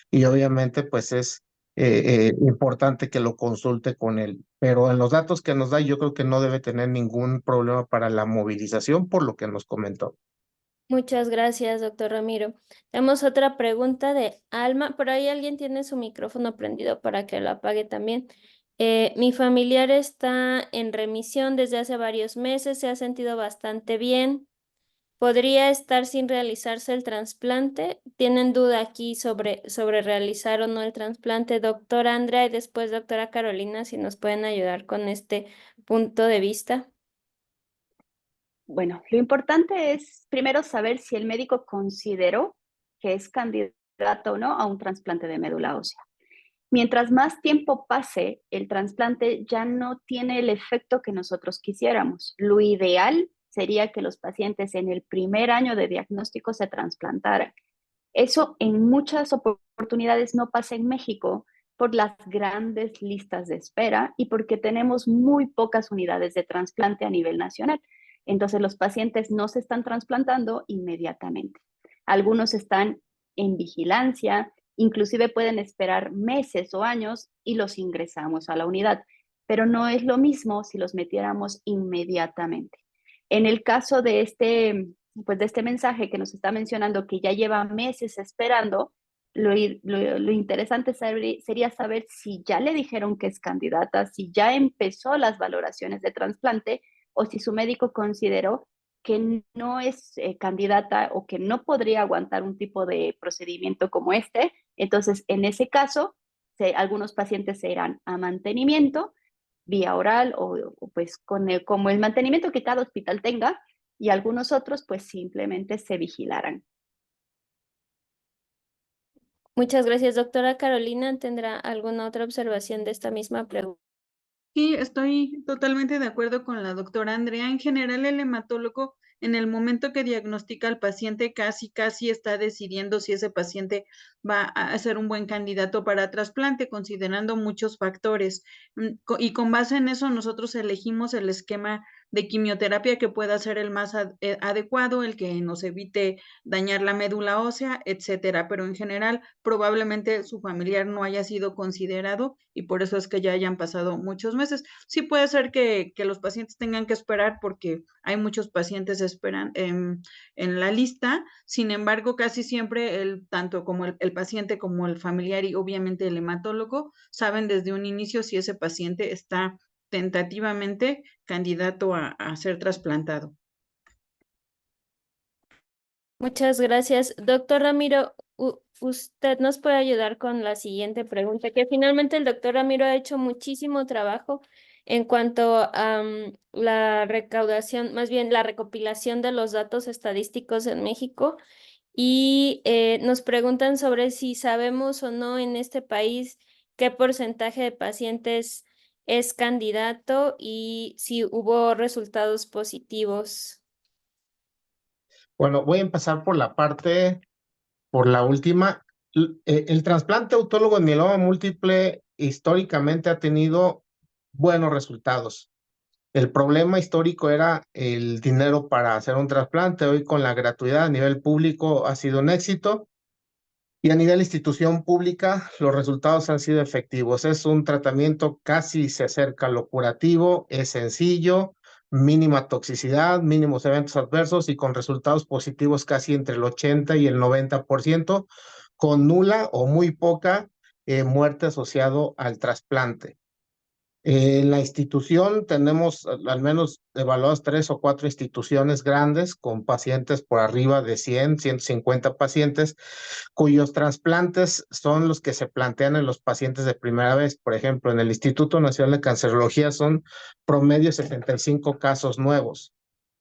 y obviamente pues es importante que lo consulte con él. Pero en los datos que nos da, yo creo que no debe tener ningún problema para la movilización por lo que nos comentó. Muchas gracias, doctor Ramiro. Tenemos otra pregunta de Alma. Por ahí alguien tiene su micrófono prendido para que lo apague también. Mi familiar está en remisión desde hace varios meses, se ha sentido bastante bien. ¿Podría estar sin realizarse el trasplante? ¿Tienen duda aquí sobre realizar o no el trasplante? Doctora Andrea y después doctora Carolina, si nos pueden ayudar con este punto de vista. Bueno, lo importante es primero saber si el médico consideró que es candidato o no a un trasplante de médula ósea. Mientras más tiempo pase, el trasplante ya no tiene el efecto que nosotros quisiéramos. Lo ideal sería que los pacientes en el primer año de diagnóstico se trasplantaran. Eso en muchas oportunidades no pasa en México por las grandes listas de espera y porque tenemos muy pocas unidades de trasplante a nivel nacional. Entonces los pacientes no se están trasplantando inmediatamente. Algunos están en vigilancia, inclusive pueden esperar meses o años y los ingresamos a la unidad, pero no es lo mismo si los metiéramos inmediatamente. En el caso de este mensaje que nos está mencionando que ya lleva meses esperando, lo interesante sería saber si ya le dijeron que es candidata, si ya empezó las valoraciones de trasplante o si su médico consideró que no es candidata o que no podría aguantar un tipo de procedimiento como este. Entonces, en ese caso, algunos pacientes se irán a mantenimiento vía oral o pues como el mantenimiento que cada hospital tenga y algunos otros pues simplemente se vigilarán. Muchas gracias, doctora Carolina. ¿Tendrá alguna otra observación de esta misma pregunta? Sí, estoy totalmente de acuerdo con la doctora Andrea. En general, el hematólogo, en el momento que diagnostica al paciente, casi está decidiendo si ese paciente va a ser un buen candidato para trasplante, considerando muchos factores. Y con base en eso, nosotros elegimos el esquema de quimioterapia que pueda ser el más adecuado, el que nos evite dañar la médula ósea, etcétera. Pero en general, probablemente su familiar no haya sido considerado y por eso es que ya hayan pasado muchos meses. Sí puede ser que los pacientes tengan que esperar porque hay muchos pacientes esperan en la lista. Sin embargo, casi siempre tanto como el paciente como el familiar y obviamente el hematólogo saben desde un inicio si ese paciente está tentativamente candidato a ser trasplantado. Muchas gracias. Doctor Ramiro, usted nos puede ayudar con la siguiente pregunta, que finalmente el doctor Ramiro ha hecho muchísimo trabajo en cuanto a la recaudación, más bien la recopilación de los datos estadísticos en México y nos preguntan sobre si sabemos o no en este país qué porcentaje de pacientes es candidato y si hubo resultados positivos. Bueno, voy a empezar por la última. El trasplante autólogo en mieloma múltiple históricamente ha tenido buenos resultados. El problema histórico era el dinero para hacer un trasplante. Hoy con la gratuidad a nivel público ha sido un éxito y a nivel institución pública los resultados han sido efectivos. Es un tratamiento casi se acerca a lo curativo, es sencillo, mínima toxicidad, mínimos eventos adversos y con resultados positivos casi entre el 80 y el 90%, con nula o muy poca muerte asociado al trasplante. En la institución tenemos al menos evaluadas 3 o 4 instituciones grandes con pacientes por arriba de 100, 150 pacientes, cuyos trasplantes son los que se plantean en los pacientes de primera vez. Por ejemplo, en el Instituto Nacional de Cancerología son promedio 75 casos nuevos.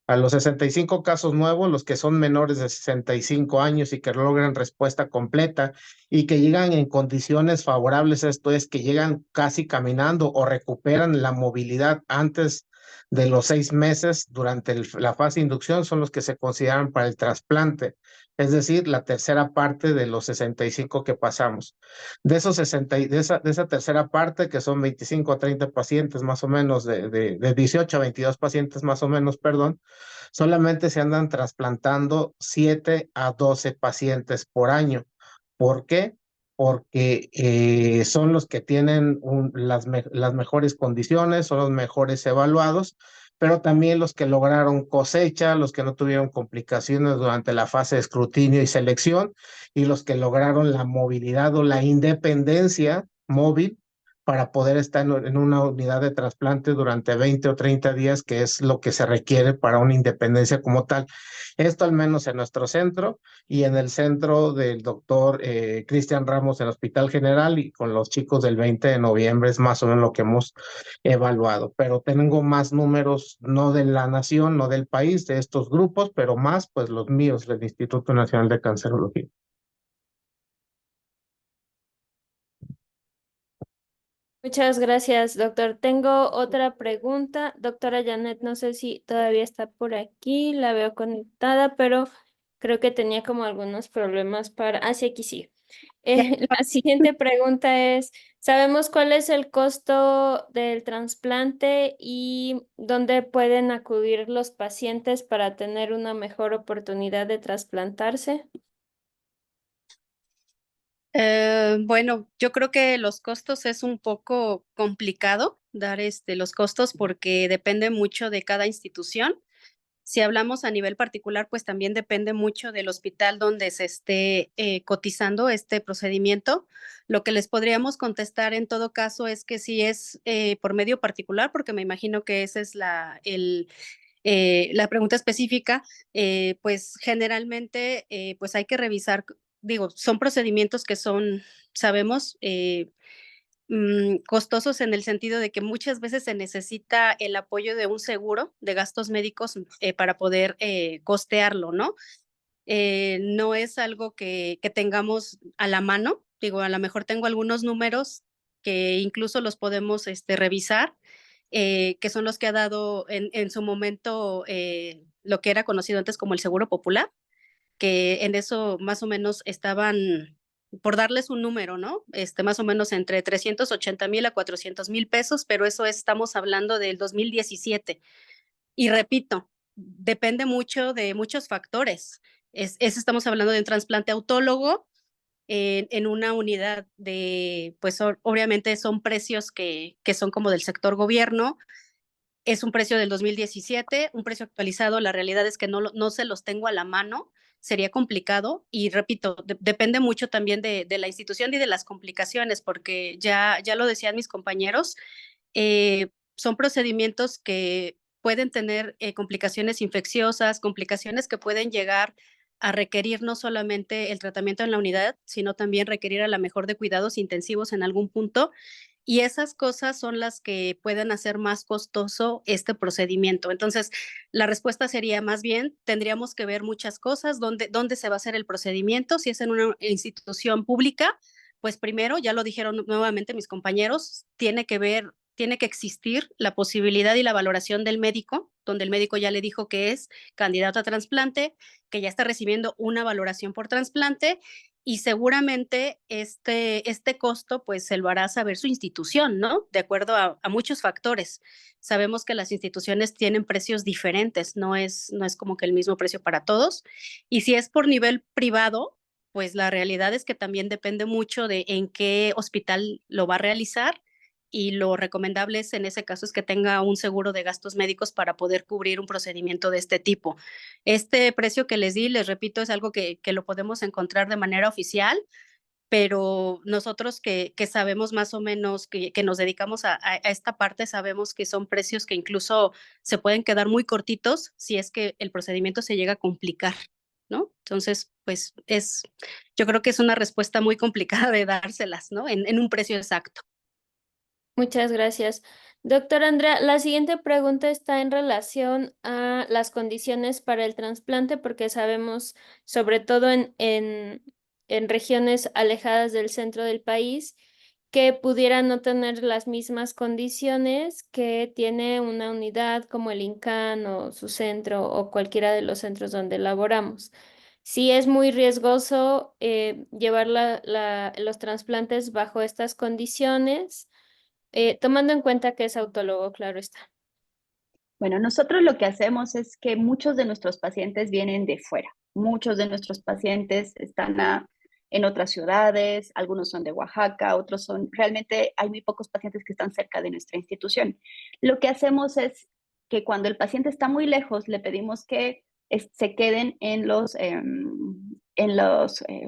A los 65 casos nuevos, los que son menores de 65 años y que logran respuesta completa y que llegan en condiciones favorables, esto es, que llegan casi caminando o recuperan la movilidad antes de los 6 meses durante la fase de inducción, son los que se consideran para el trasplante, es decir, la tercera parte de los 65 que pasamos. De esos 60, de esa tercera parte, que son 25 a 30 pacientes más o menos, de 18 a 22 pacientes más o menos, perdón, solamente se andan trasplantando 7 a 12 pacientes por año. ¿Por qué? Porque son los que tienen las mejores condiciones, son los mejores evaluados, pero también los que lograron cosecha, los que no tuvieron complicaciones durante la fase de escrutinio y selección, y los que lograron la movilidad o la independencia móvil para poder estar en una unidad de trasplante durante 20 o 30 días, que es lo que se requiere para una independencia como tal. Esto al menos en nuestro centro y en el centro del doctor Cristian Ramos en el Hospital General, y con los chicos del 20 de noviembre es más o menos lo que hemos evaluado. Pero tengo más números, no de la nación, no del país, de estos grupos, pero más pues los míos del Instituto Nacional de Cancerología. Muchas gracias, doctor. Tengo otra pregunta. Doctora Janet, no sé si todavía está por aquí, la veo conectada, pero creo que tenía como algunos problemas para... Ah, sí, aquí sí. La siguiente pregunta es, ¿sabemos cuál es el costo del trasplante y dónde pueden acudir los pacientes para tener una mejor oportunidad de trasplantarse? Bueno, yo creo que los costos es un poco complicado dar los costos porque depende mucho de cada institución. Si hablamos a nivel particular, pues también depende mucho del hospital donde se esté cotizando este procedimiento. Lo que les podríamos contestar en todo caso es que si es por medio particular, porque me imagino que esa es la pregunta específica, pues generalmente pues hay que revisar, digo, son procedimientos que son, sabemos, costosos en el sentido de que muchas veces se necesita el apoyo de un seguro de gastos médicos para poder costearlo, ¿no? No es algo que tengamos a la mano, digo, a lo mejor tengo algunos números que incluso los podemos revisar, que son los que ha dado en su momento lo que era conocido antes como el Seguro Popular, que en eso más o menos estaban, por darles un número, ¿no? Más o menos entre 380,000 a 400,000 pesos, pero eso estamos hablando del 2017. Y repito, depende mucho de muchos factores. Estamos hablando de un trasplante autólogo en una unidad de, pues obviamente son precios que son como del sector gobierno. Es un precio del 2017, un precio actualizado. La realidad es que no se los tengo a la mano, sería complicado y repito, depende mucho también de la institución y de las complicaciones, porque ya lo decían mis compañeros, son procedimientos que pueden tener complicaciones infecciosas, complicaciones que pueden llegar a requerir no solamente el tratamiento en la unidad, sino también requerir a la mejor de cuidados intensivos en algún punto. Y esas cosas son las que pueden hacer más costoso este procedimiento. Entonces, la respuesta sería más bien, tendríamos que ver muchas cosas, dónde se va a hacer el procedimiento. Si es en una institución pública, pues primero, ya lo dijeron nuevamente mis compañeros, tiene que existir la posibilidad y la valoración del médico, donde el médico ya le dijo que es candidato a trasplante, que ya está recibiendo una valoración por trasplante, y seguramente este costo pues se lo hará saber su institución, ¿no? De acuerdo a muchos factores. Sabemos que las instituciones tienen precios diferentes, no es como que el mismo precio para todos. Y si es por nivel privado, pues la realidad es que también depende mucho de en qué hospital lo va a realizar y lo recomendable es en ese caso es que tenga un seguro de gastos médicos para poder cubrir un procedimiento de este tipo. Este precio que les di, les repito, es algo que lo podemos encontrar de manera oficial, pero nosotros que sabemos más o menos, que nos dedicamos a esta parte, sabemos que son precios que incluso se pueden quedar muy cortitos si es que el procedimiento se llega a complicar, ¿no? Entonces, pues yo creo que es una respuesta muy complicada de dárselas, ¿no? En un precio exacto. Muchas gracias. Doctora Andrea, la siguiente pregunta está en relación a las condiciones para el trasplante, porque sabemos, sobre todo en regiones alejadas del centro del país, que pudieran no tener las mismas condiciones que tiene una unidad como el INCAN o su centro o cualquiera de los centros donde laboramos. Sí es muy riesgoso llevar los trasplantes bajo estas condiciones. Tomando en cuenta que es autólogo, claro está. Bueno, nosotros lo que hacemos es que muchos de nuestros pacientes vienen de fuera. Muchos de nuestros pacientes están en otras ciudades, algunos son de Oaxaca, otros son, realmente hay muy pocos pacientes que están cerca de nuestra institución. Lo que hacemos es que cuando el paciente está muy lejos, le pedimos que se queden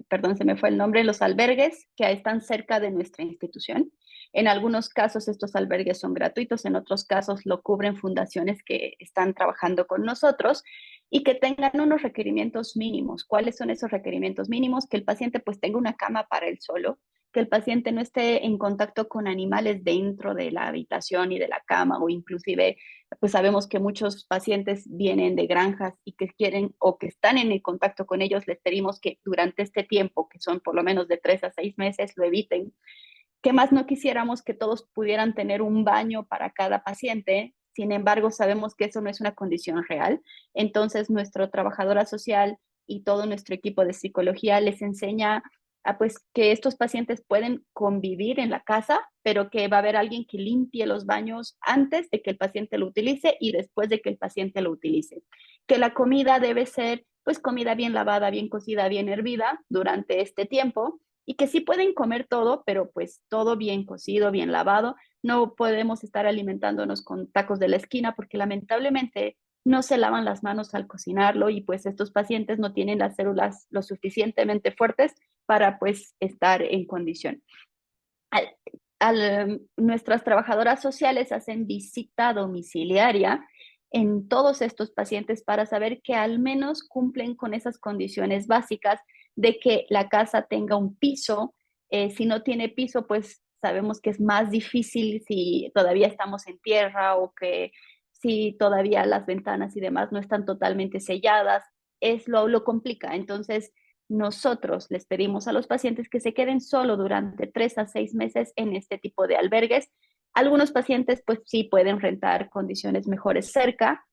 perdón, se me fue el nombre, en los albergues que están cerca de nuestra institución. En algunos casos estos albergues son gratuitos, en otros casos lo cubren fundaciones que están trabajando con nosotros y que tengan unos requerimientos mínimos. ¿Cuáles son esos requerimientos mínimos? Que el paciente pues tenga una cama para él solo, que el paciente no esté en contacto con animales dentro de la habitación y de la cama, o inclusive pues sabemos que muchos pacientes vienen de granjas y que quieren o que están en el contacto con ellos, les pedimos que durante este tiempo, que son por lo menos de 3 a 6 meses, lo eviten. ¿Qué más no quisiéramos que todos pudieran tener un baño para cada paciente? Sin embargo, sabemos que eso no es una condición real. Entonces, nuestra trabajadora social y todo nuestro equipo de psicología les enseña a, pues, que estos pacientes pueden convivir en la casa, pero que va a haber alguien que limpie los baños antes de que el paciente lo utilice y después de que el paciente lo utilice. Que la comida debe ser, pues, comida bien lavada, bien cocida, bien hervida durante este tiempo, y que sí pueden comer todo, pero pues todo bien cocido, bien lavado. No podemos estar alimentándonos con tacos de la esquina porque lamentablemente no se lavan las manos al cocinarlo, y pues estos pacientes no tienen las células lo suficientemente fuertes para pues estar en condición. Nuestras trabajadoras sociales hacen visita domiciliaria en todos estos pacientes para saber que al menos cumplen con esas condiciones básicas de que la casa tenga un piso. Si no tiene piso, pues sabemos que es más difícil si todavía estamos en tierra, o que si todavía las ventanas y demás no están totalmente selladas, lo complica. Entonces, nosotros les pedimos a los pacientes que se queden solo durante 3 a 6 meses en este tipo de albergues. Algunos pacientes pues sí pueden rentar condiciones mejores cerca,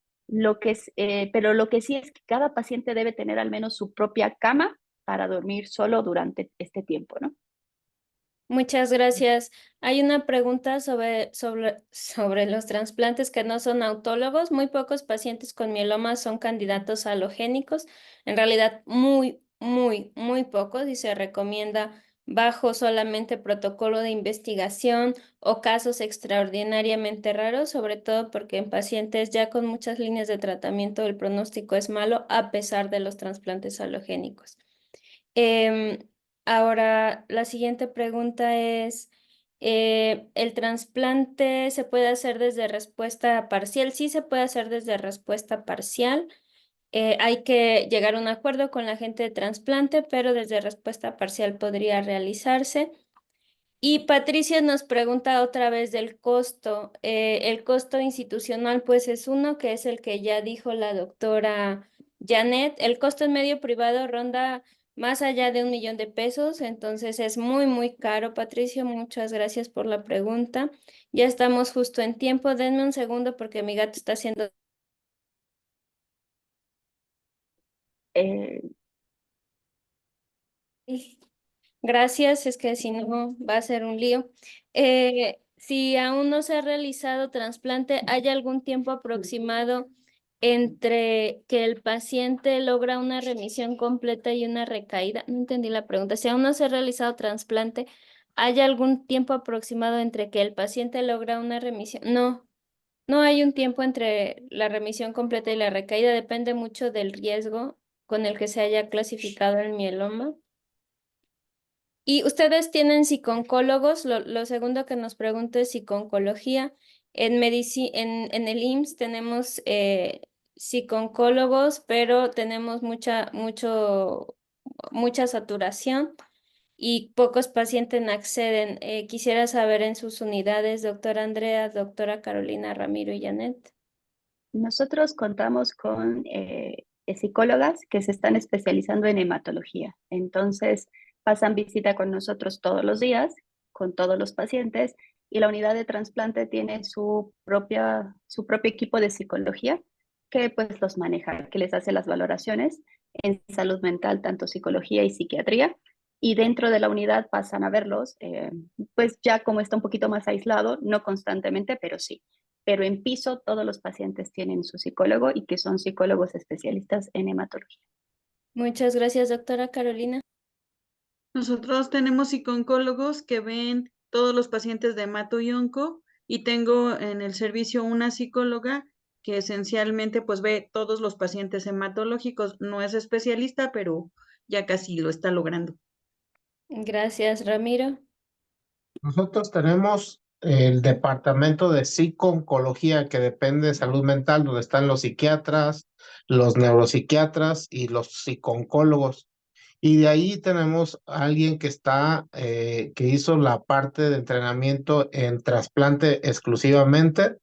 pero lo que sí es que cada paciente debe tener al menos su propia cama para dormir solo durante este tiempo, ¿no? Muchas gracias. Hay una pregunta sobre los trasplantes que no son autólogos. Muy pocos pacientes con mieloma son candidatos halogénicos. En realidad, muy pocos, y se recomienda bajo solamente protocolo de investigación o casos extraordinariamente raros, sobre todo porque en pacientes ya con muchas líneas de tratamiento el pronóstico es malo a pesar de los trasplantes halogénicos. Ahora, la siguiente pregunta es, ¿el trasplante se puede hacer desde respuesta parcial? Sí, se puede hacer desde respuesta parcial. Hay que llegar a un acuerdo con la gente de trasplante, pero desde respuesta parcial podría realizarse. Y Patricia nos pregunta otra vez del costo. El costo institucional, pues es uno, que es el que ya dijo la doctora Janet. El costo en medio privado ronda más allá de 1 millón de pesos, entonces es muy caro. Patricia, muchas gracias por la pregunta. Ya estamos justo en tiempo. Denme un segundo porque mi gato está haciendo... Eh, Gracias, es que si no va a ser un lío. Si aún no se ha realizado trasplante, ¿hay algún tiempo aproximado entre que el paciente logra una remisión completa y una recaída? No entendí la pregunta. Si aún no se ha realizado trasplante, ¿Hay algún tiempo aproximado entre que el paciente logra una remisión? No, no hay un tiempo entre la remisión completa y la recaída, depende mucho del riesgo con el que se haya clasificado el mieloma. Y ustedes tienen psico-oncólogos, lo segundo que nos pregunto es psico-oncología. En el IMSS tenemos psico-oncólogos, pero tenemos mucha saturación y pocos pacientes acceden. Quisiera saber en sus unidades, doctora Andrea, doctora Carolina, Ramiro y Janet. Nosotros contamos con psicólogas que se están especializando en hematología. Entonces, pasan visita con nosotros todos los días, con todos los pacientes, y la unidad de trasplante tiene su propio equipo de psicología que pues los maneja, que les hace las valoraciones en salud mental, tanto psicología y psiquiatría. Y dentro de la unidad pasan a verlos, pues ya como está un poquito más aislado, no constantemente, pero sí, pero en piso todos los pacientes tienen su psicólogo y que son psicólogos especialistas en hematología. Muchas gracias, doctora Carolina. Nosotros tenemos psicooncólogos que ven todos los pacientes de hemato y onco, y tengo en el servicio una psicóloga que esencialmente pues ve todos los pacientes hematológicos. No es especialista, pero ya casi lo está logrando. Gracias, Ramiro. Nosotros tenemos el departamento de psico-oncología que depende de salud mental, donde están los psiquiatras, los neuropsiquiatras y los psico-oncólogos. Y de ahí tenemos a alguien que hizo la parte de entrenamiento en trasplante exclusivamente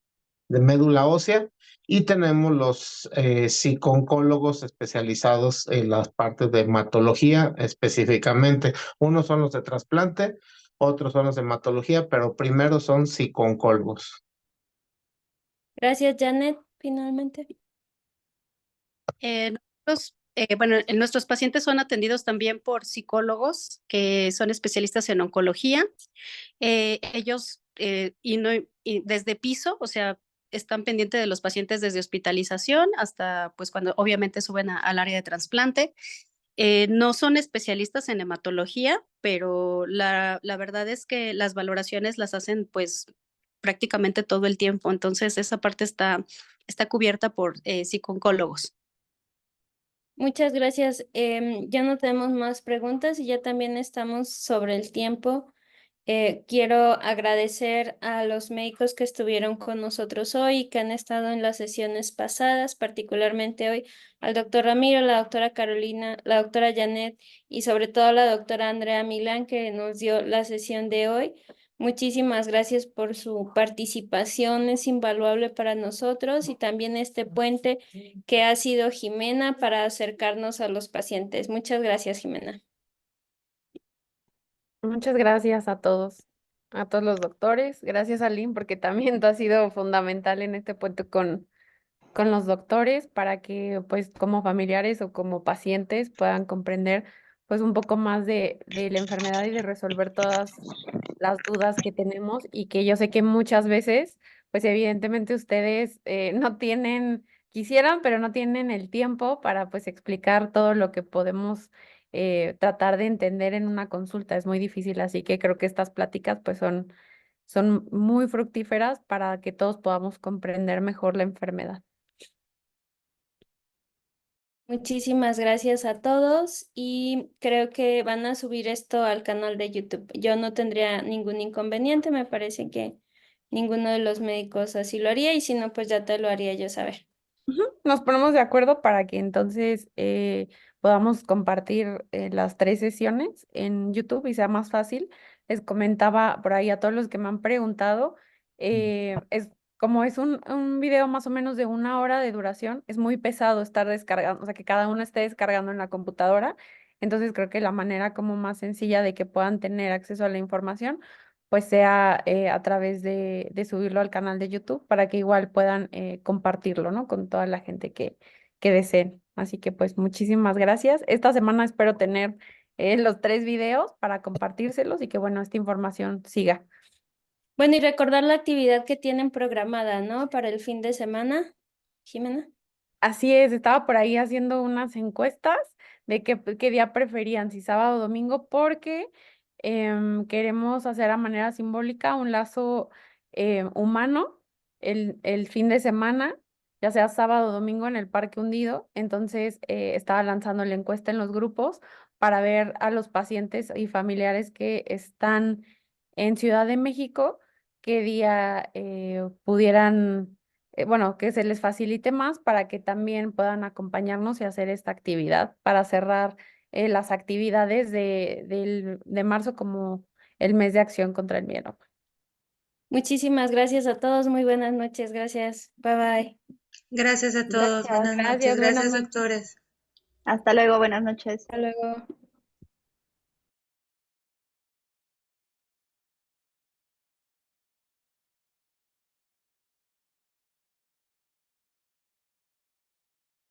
de médula ósea, y tenemos los psico-oncólogos especializados en las partes de hematología específicamente. Unos son los de trasplante, otros son los de hematología, pero primero son psico-oncólogos. Gracias, Janet, finalmente. Nuestros pacientes son atendidos también por psicólogos que son especialistas en oncología. Ellos y desde piso, o sea, están pendientes de los pacientes desde hospitalización hasta pues cuando obviamente suben al área de trasplante. No son especialistas en hematología, pero la verdad es que las valoraciones las hacen pues prácticamente todo el tiempo. Entonces esa parte está cubierta por psicooncólogos. Muchas gracias. Ya no tenemos más preguntas y ya también estamos sobre el tiempo. Quiero agradecer a los médicos que estuvieron con nosotros hoy y que han estado en las sesiones pasadas, particularmente hoy al doctor Ramiro, la doctora Carolina, la doctora Janet y sobre todo a la doctora Andrea Milán que nos dio la sesión de hoy. Muchísimas gracias por su participación, es invaluable para nosotros y también este puente que ha sido Jimena para acercarnos a los pacientes. Muchas gracias, Jimena. Muchas gracias a todos los doctores. Gracias, Aline, porque también tú has sido fundamental en este punto con los doctores para que, pues, como familiares o como pacientes puedan comprender, pues, un poco más de la enfermedad y de resolver todas las dudas que tenemos y que yo sé que muchas veces, pues, evidentemente ustedes no tienen, quisieran, pero no tienen el tiempo para, pues, explicar todo lo que podemos tratar de entender en una consulta. Es muy difícil, así que creo que estas pláticas pues son muy fructíferas para que todos podamos comprender mejor la enfermedad. Muchísimas gracias a todos y creo que van a subir esto al canal de YouTube. Yo no tendría ningún inconveniente, me parece que ninguno de los médicos así lo haría y si no, pues ya te lo haría yo saber. Ujú. Nos ponemos de acuerdo para que entonces podamos compartir las 3 sesiones en YouTube y sea más fácil. Les comentaba por ahí a todos los que me han preguntado, es como es un video más o menos de 1 hora de duración, es muy pesado estar descargando, o sea, que cada uno esté descargando en la computadora. Entonces creo que la manera como más sencilla de que puedan tener acceso a la información pues sea a través de subirlo al canal de YouTube para que igual puedan compartirlo, ¿no? Con toda la gente que deseen. Así que pues muchísimas gracias. Esta semana espero tener los 3 videos para compartírselos y que bueno, esta información siga. Bueno, y recordar la actividad que tienen programada, ¿no? Para el fin de semana, Jimena. Así es, estaba por ahí haciendo unas encuestas de qué día preferían, si sábado o domingo, porque queremos hacer a manera simbólica un lazo humano el fin de semana, ya sea sábado o domingo en el Parque Hundido. Entonces, estaba lanzando la encuesta en los grupos para ver a los pacientes y familiares que están en Ciudad de México, qué día pudieran, bueno, que se les facilite más para que también puedan acompañarnos y hacer esta actividad para cerrar las actividades de marzo como el mes de acción contra el mieloma. Muchísimas gracias a todos. Muy buenas noches. Gracias. Bye bye. Gracias a todos. Gracias. Buenas noches. Gracias, buenas Gracias, noches. doctores. Hasta luego, buenas noches. Hasta luego.